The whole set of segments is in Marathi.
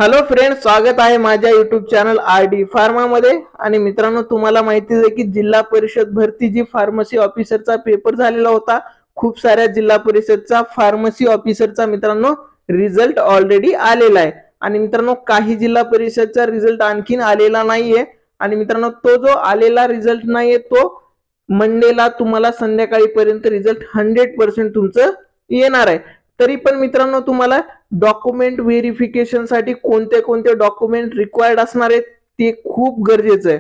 हॅलो फ्रेंड्स, स्वागत आहे माझ्या युट्यूब चॅनल आरडी फार्मा मध्ये। आणि मित्रांनो, तुम्हाला माहिती आहे की जिल्हा परिषद भरती जी फार्मसी ऑफिसरचा पेपर झालेला होता, खूप साऱ्या जिल्हा परिषदचा फार्मसी ऑफिसरचा मित्रांनो रिझल्ट ऑलरेडी आलेला आहे। आणि मित्रांनो, काही जिल्हा परिषदचा रिझल्ट आणखीन आलेला नाहीये। आणि मित्रांनो, तो जो आलेला रिझल्ट नाहीये तो मंडेला तुम्हाला संध्याकाळीपर्यंत रिझल्ट 100% तुमचं येणार आहे। तरी पण मित्रांनो, तुम्हाला डॉक्युमेंट व्हेरिफिकेशन साठी कोणते कोणते डॉक्युमेंट रिक्वायर्ड असणार आहेत ते खूप गरजेचं आहे।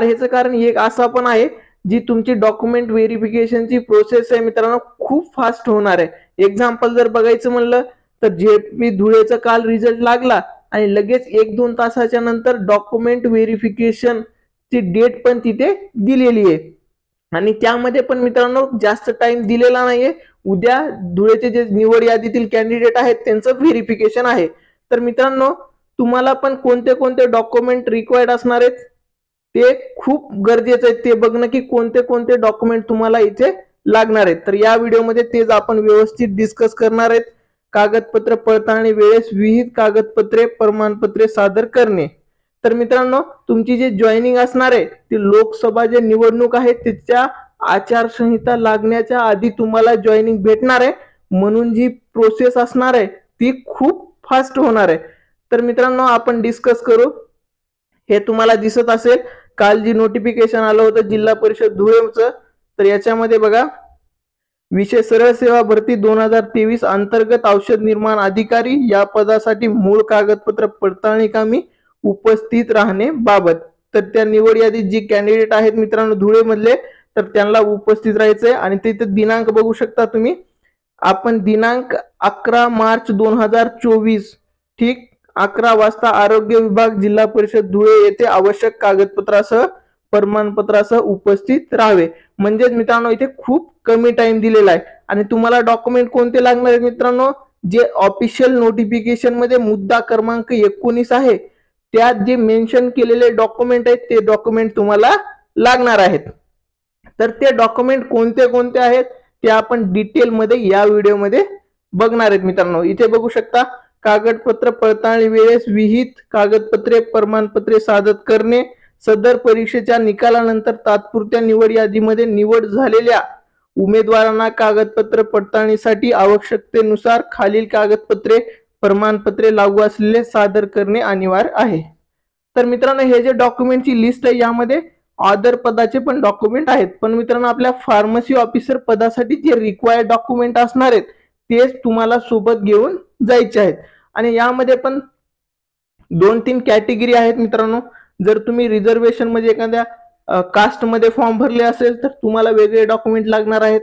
ह्याचं कारण एक असा पण आहे जी तुमची डॉक्युमेंट व्हेरिफिकेशनची प्रोसेस आहे मित्रांनो खूप फास्ट होणार आहे। एक्झाम्पल जर बघायचं म्हणलं तर जेपी धुळेचा काल रिझल्ट लागला आणि लगेच 1-2 तासाच्या नंतर डॉक्युमेंट व्हेरिफिकेशन ची डेट पण तिथे दिलेली आहे। आणि त्यामध्ये पण मित्रांनो जास्त टाइम दिलेला नाहीये। उद्या धुळेचे जे निवड यादीतील कॅन्डिडेट आहेत त्यांचं व्हेरिफिकेशन आहे। तर मित्रांनो, तुम्हाला पण कोणते कोणते डॉक्युमेंट रिक्वायर्ड असणार आहेत ते खूप गरजेचं आहे ते बघणं की कोणते कोणते डॉक्युमेंट तुम्हाला इथे लागणार आहेत। तर या व्हिडिओमध्ये तेच आपण व्यवस्थित डिस्कस करणार आहेत। कागदपत्र पडताळणी वेळेस विहित कागदपत्रे प्रमाणपत्रे सादर करणे। तर मित्रांनो, तुमची जे जॉईनिंग असणार आहे ती लोकसभा जे निवडणूक आहे त्याच्या आचारसंहिता लागण्याच्या आधी तुम्हाला जॉईनिंग भेटणार आहे, म्हणून जी प्रोसेस असणार आहे ती खूप फास्ट होणार आहे। तर मित्रांनो, आपण डिस्कस करू। हे तुम्हाला दिसत असेल काल जी नोटिफिकेशन आलं होतं जिल्हा परिषद धुळेचं, तर याच्यामध्ये बघा, विषय सरळ सेवा भरती 2023 अंतर्गत औषध निर्माण अधिकारी या पदासाठी मूळ कागदपत्र पडताळणी कामी उपस्थित राहणे बाबत। तर त्या निवड यादीत जी कॅन्डिडेट आहेत मित्रांनो धुळे मधले, तर त्यांना उपस्थित राहायचंय। आणि तिथे दिनांक बघू शकता तुम्ही, आपण दिनांक 11 मार्च 2024 ठीक 11 वाजता आरोग्य विभाग जिल्हा परिषद धुळे येथे आवश्यक कागदपत्रासह प्रमाणपत्रासह उपस्थित राहावे। म्हणजे मित्रांनो इथे खूप कमी टाइम दिलेला आहे। आणि तुम्हाला डॉक्युमेंट कोणते लागणार आहेत मित्रांनो, जे ऑफिशियल नोटिफिकेशन मध्ये मुद्दा क्रमांक 19 आहे त्यात जे मेन्शन केलेले डॉक्युमेंट आहेत ते डॉक्युमेंट तुम्हाला लागणार आहेत। तर ते डॉक्युमेंट कोणते कोणते आहेत ते आपण डिटेल मध्ये या व्हिडिओ मध्ये बघणार आहेत मित्रांनो। इथे बघू शकता, कागदपत्र पडताळणी वेळेस विहित कागदपत्रे प्रमाणपत्रे सादर करणे, सदर परीक्षेच्या निकालानंतर तात्पुरत्या निवड यादीमध्ये निवड झालेल्या उमेदवारांना कागदपत्र पडताळणीसाठी आवश्यकतेनुसार खालील कागदपत्रे प्रमाणपत्रे लागू असलेले सादर करणे अनिवार्य आहे। तर मित्रांनो, हे जे डॉक्युमेंटची लिस्ट आहे यामध्ये ऑदर पदाचे पण डॉक्युमेंट आहेत, पण मित्रांनो आपल्या फार्मसी ऑफिसर पदासाठी जे रिक्वायर्ड डॉक्युमेंट असणार आहेत तेच तुम्हाला सोबत घेऊन जायचे आहेत। आणि यामध्ये पण 2-3 कॅटेगरी आहेत मित्रांनो। जर तुम्ही रिझर्वेशन मध्ये एखाद्या कास्ट मध्ये फॉर्म भरले असेल तर तुम्हाला वेगळे डॉक्युमेंट लागणार आहेत।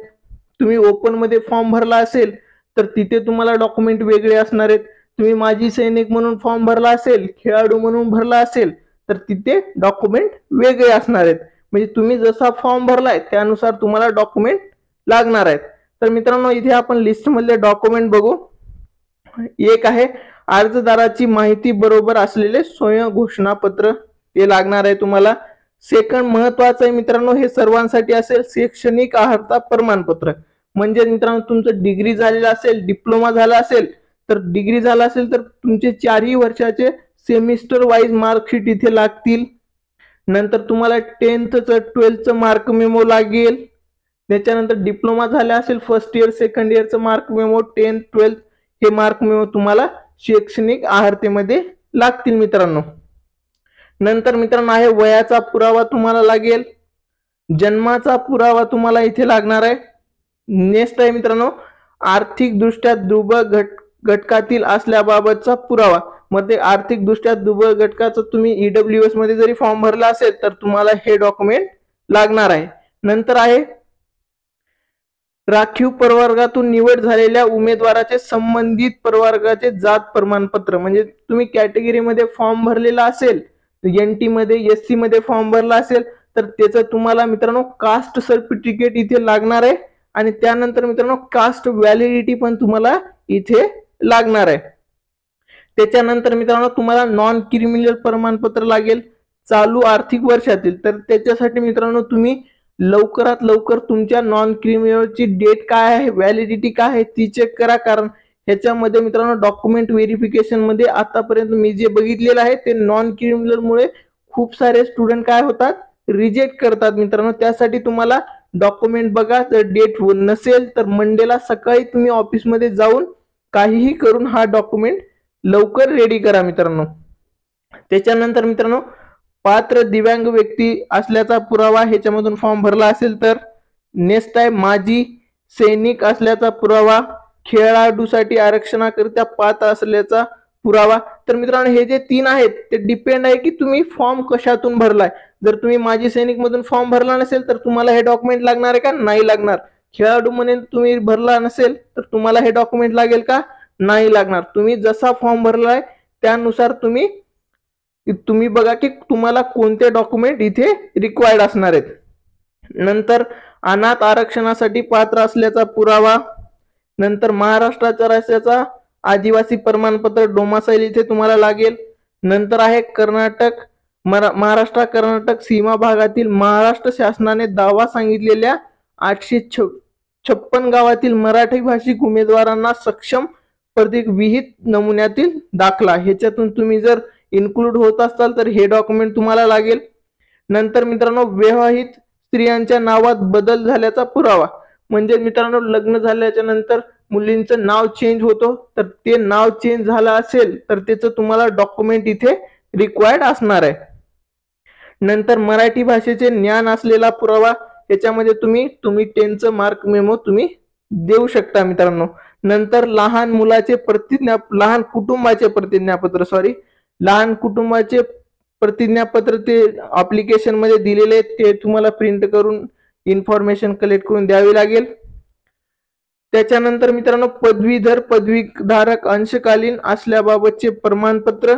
तुम्ही ओपन मध्ये फॉर्म भरला असेल तर तिथे तुम्हाला डॉक्युमेंट वेगळे असणार आहेत। तुम्ही माजी सैनिक म्हणून फॉर्म भरला असेल, खेळाडू म्हणून भरला असेल तर तिथे डॉक्युमेंट वेगळे असणार आहेत। म्हणजे तुम्ही जसा फॉर्म भरलाय त्यानुसार तुम्हाला डॉक्युमेंट लागणार आहेत। तर मित्रांनो, इथे आपण लिस्ट मधले डॉक्युमेंट बघू। एक आहे अर्जदाराची माहिती बरोबर असलेले स्वयं घोषणापत्र, ते लागणार आहे तुम्हाला। सेकंड महत्वाचं आहे मित्रांनो, हे सर्वांसाठी असेल, शैक्षणिक अर्हता प्रमाणपत्र। म्हणजे मित्रांनो तुमचं डिग्री झालेला असेल, डिप्लोमा झाला असेल, तर डिग्री झाला असेल तर तुमचे 4ही वर्षाचे सेमिस्टर वाइज मार्कशीट इथे लागतील। नंतर तुम्हाला 10th 12th मार्क मेमो लागेल। त्याच्यानंतर डिप्लोमा झाला असेल फर्स्ट इयर सेकंड इयरचं मार्क मेमो, 10th 12th हे मार्क मेमो तुम्हाला शैक्षणिक अर्हतेमध्ये लागतील मित्रांनो। नंतर मित्रांनो आहे वयाचा पुरावा तुम्हाला लागेल, जन्माचा पुरावा तुम्हाला इथे लागणार आहे। नेक्स्ट आहे मित्रांनो आर्थिक दृष्ट्या दुर्बळ घटकातील असल्याबाबतचा पुरावा। मध्ये आर्थिक दृष्ट्या दुर्बळ घटकाचा तुम्ही ईडब्ल्यूएस मध्ये जरी फॉर्म भरला असेल तर तुम्हाला हे डॉक्युमेंट लागणार आहे। नंतर आहे राखीव प्रवर्गातून निवड झालेल्या उमेदवाराचे संबंधित प्रवर्गाचे जात प्रमाणपत्र। म्हणजे तुम्ही कॅटेगरी मध्ये फॉर्म भरलेला असेल, एनटी मध्ये एससी मध्ये फॉर्म भरला असेल तर त्याचं तुम्हाला मित्रांनो कास्ट सर्टिफिकेट इथे लागणार आहे। आणि त्यानंतर मित्रांनो कास्ट व्हॅलिडिटी पण तुम्हाला इथे लागणार आहे। त्याच्यानंतर मित्रांनो तुम्हाला नॉन क्रिमिनल प्रमाणपत्र लागेल चालू आर्थिक वर्षातील। तर त्याच्यासाठी मित्रांनो तुम्ही लवकरात लवकर तुमच्या नॉन क्रिमिनलची डेट काय आहे, व्हॅलिडिटी काय आहे ती चेक करा, कारण ह्याच्यामध्ये मित्रांनो डॉक्युमेंट व्हेरिफिकेशन मध्ये आतापर्यंत मी जे बघितलेलं आहे ते नॉन क्रिमिनल मुळे खूप सारे स्टुडंट काय होतात, रिजेक्ट करतात मित्रांनो. त्यासाठी तुम्हाला डॉक्युमेंट बघा, जर डेट नसेल तर मंडेला सकाळी तुम्ही ऑफिसमध्ये जाऊन काहीही करून हा डॉक्युमेंट लवकर रेडी करा मित्रांनो. त्याच्यानंतर मित्रांनो पात्र दिव्यांग व्यक्ती असल्याचा पुरावा ह्याच्यामधून फॉर्म भरला असेल तर. नेक्स्ट आहे माजी सैनिक असल्याचा पुरावा, खेळाडूसाठी आरक्षणाकरिता पात्र असल्याचा पुरावा. तर मित्रांनो हे जे 3 आहेत ते डिपेंड आहे की तुम्ही फॉर्म कशातून भरलाय. जर तुम्ही माजी सैनिक मधून फॉर्म भरला नसेल तर तुम्हाला हे डॉक्युमेंट लागणार आहे का, नाही लागणार. खेळाडू म्हणून तुम्ही भरला नसेल तर तुम्हाला हे डॉक्युमेंट लागेल का, नाही लागणार. तुम्ही जसा फॉर्म भरलाय त्यानुसार तुम्ही बघा की तुम्हाला कोणते डॉक्युमेंट इथे रिक्वायर्ड असणार आहेत. नंतर अनाथ आरक्षणासाठी पात्र असल्याचा पुरावा, नंतर महाराष्ट्राच्या राज्याचा आदिवासी प्रमाणपत्र डोमासाईल इथे तुम्हाला लागेल. नंतर आहे कर्नाटक, महाराष्ट्र कर्नाटक सीमा भागातील महाराष्ट्र शासनाने दावा सांगितलेल्या 856 गावातील मराठी भाषिक उमेदवारांना सक्षम प्रतीक विहित नमुन्यातील दाखला, ह्याच्यातून तुम्ही जर इन्क्लूड होत असाल तर हे डॉक्युमेंट तुम्हाला लागेल. नंतर मित्रांनो विवाहित स्त्रियांच्या नावात बदल झाल्याचा पुरावा, म्हणजे मित्रांनो लग्न झाल्याच्या नंतर मुलींचं नाव चेंज होतो, तर ते नाव चेंज झालं असेल तर त्याचं तुम्हाला डॉक्युमेंट इथे रिक्वायर्ड असणार आहे. नंतर मराठी भाषेचे ज्ञान असलेला पुरावा, याच्यामध्ये तुम्ही 10चं मार्क मेमो तुम्ही देऊ शकता मित्रांनो. नंतर लहान कुटुंबाचे प्रतिज्ञापत्र ते ऍप्लिकेशन मध्ये दिलेले ते तुम्हाला प्रिंट करून इन्फॉर्मेशन कलेक्ट करून द्यावी लागेल. त्याच्यानंतर मित्रांनो पदवीधर पदवीधारक अंशकालीन असल्याबाबतचे प्रमाणपत्र,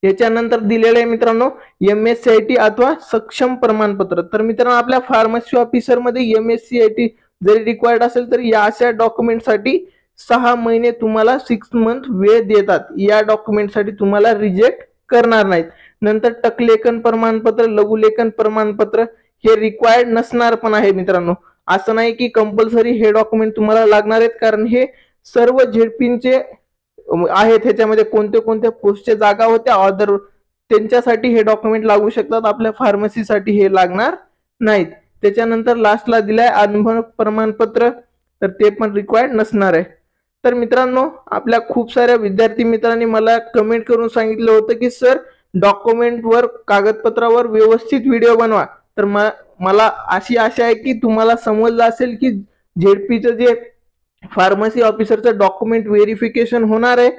याच्यानंतर दिलेले आहे मित्रांनो MSCIT अथवा सक्षम प्रमाणपत्र. तर मित्रांनो आपल्या फार्मसी ऑफिसर मध्ये MSCIT जरी रिक्वायर्ड असेल तर या अशा डॉक्युमेंटसाठी 6 महिने तुम्हाला 6 मंथ वेळ देतात. या डॉक्युमेंटसाठी तुम्हाला रिजेक्ट करणार नाहीत. नंतर टकलेखन प्रमाणपत्र, लघुलेखन प्रमाणपत्र हे रिक्वायर्ड नसणार पण आहे मित्रांनो. असं नाही की कंपल्सरी हे डॉक्युमेंट तुम्हाला लागणार आहेत, कारण हे सर्व झेडपींचे आहेत. ह्याच्यामध्ये कोणत्या कोणत्या पोस्टच्या जागा होत्या ऑर्डर त्यांच्यासाठी हे डॉक्युमेंट लागू शकतात, आपल्या फार्मसीसाठी हे लागणार नाहीत. त्याच्यानंतर लास्टला दिलाय अनुभव प्रमाणपत्र, तर ते पण रिक्वायर्ड नसणार आहे. तर मित्रांनो आपल्या खूप साऱ्या विद्यार्थी मित्रांनी मला कमेंट करून सांगितलं होतं की सर डॉक्युमेंटवर कागदपत्रावर व्यवस्थित व्हिडिओ बनवा. तर मला अशी आशा आहे की तुम्हाला समजलं असेल की झेडपीचं जे फार्मसी ऑफिसरचं डॉक्युमेंट व्हेरिफिकेशन होणार आहे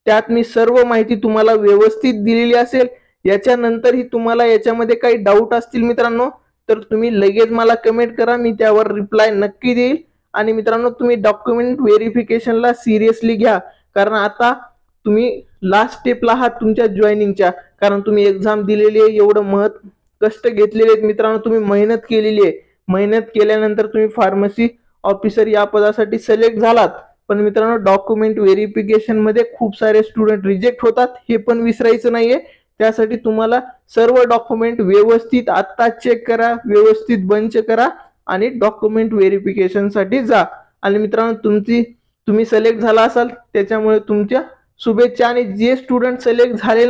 त्यात मी सर्व माहिती तुम्हाला व्यवस्थित दिलेली असेल. याच्यानंतरही तुम्हाला याच्यामध्ये काही डाऊट असतील मित्रांनो तर तुम्ही लगेच मला कमेंट करा, मी त्यावर रिप्लाय नक्की देईल. आणि मित्रांनो तुम्ही डॉक्युमेंट व्हेरिफिकेशनला सिरियसली घ्या, कारण आता तुम्ही लास्ट स्टेपला आहात तुमच्या जॉईनिंगच्या, कारण तुम्ही एक्झाम दिलेली आहे, एवढं कष्ट घेतलेले आहेत मित्रांनो, तुम्ही मेहनत केलेली आहे. मेहनत केल्यानंतर तुम्ही फार्मसी ऑफिसर या पदासाठी सिलेक्ट झालात. पण मित्रांनो डॉक्युमेंट व्हेरिफिकेशन मध्ये खूप सारे स्टुडंट रिजेक्ट होतात, हे पण विसरायचं नाहीये. त्यासाठी तुम्हाला सर्व डॉक्युमेंट व्यवस्थित आता चेक करा, व्यवस्थित बंच करा आणि डॉक्युमेंट व्हेरिफिकेशन साठी जा. आणि मित्रांनो तुम्ही सिलेक्ट झाला असाल त्याच्यामुळे तुमच्या शुभेच्छा. आणि जे स्टुडंट सिलेक्ट झाले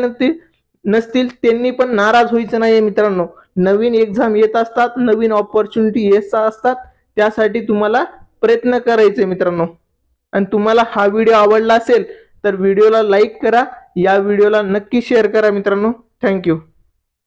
नसतील त्यांनी पण नाराज व्हायचं नाही मित्रांनो. नवीन एक्झाम येत असतात, नवीन ऑपॉर्च्युनिटी येत असतात, त्यासाठी तुम्हाला प्रयत्न करायचे मित्रांनो. आणि तुम्हाला हा व्हिडिओ आवडला असेल तर व्हिडिओला लाईक करा, या व्हिडिओला नक्की शेअर करा मित्रांनो. थँक्यू.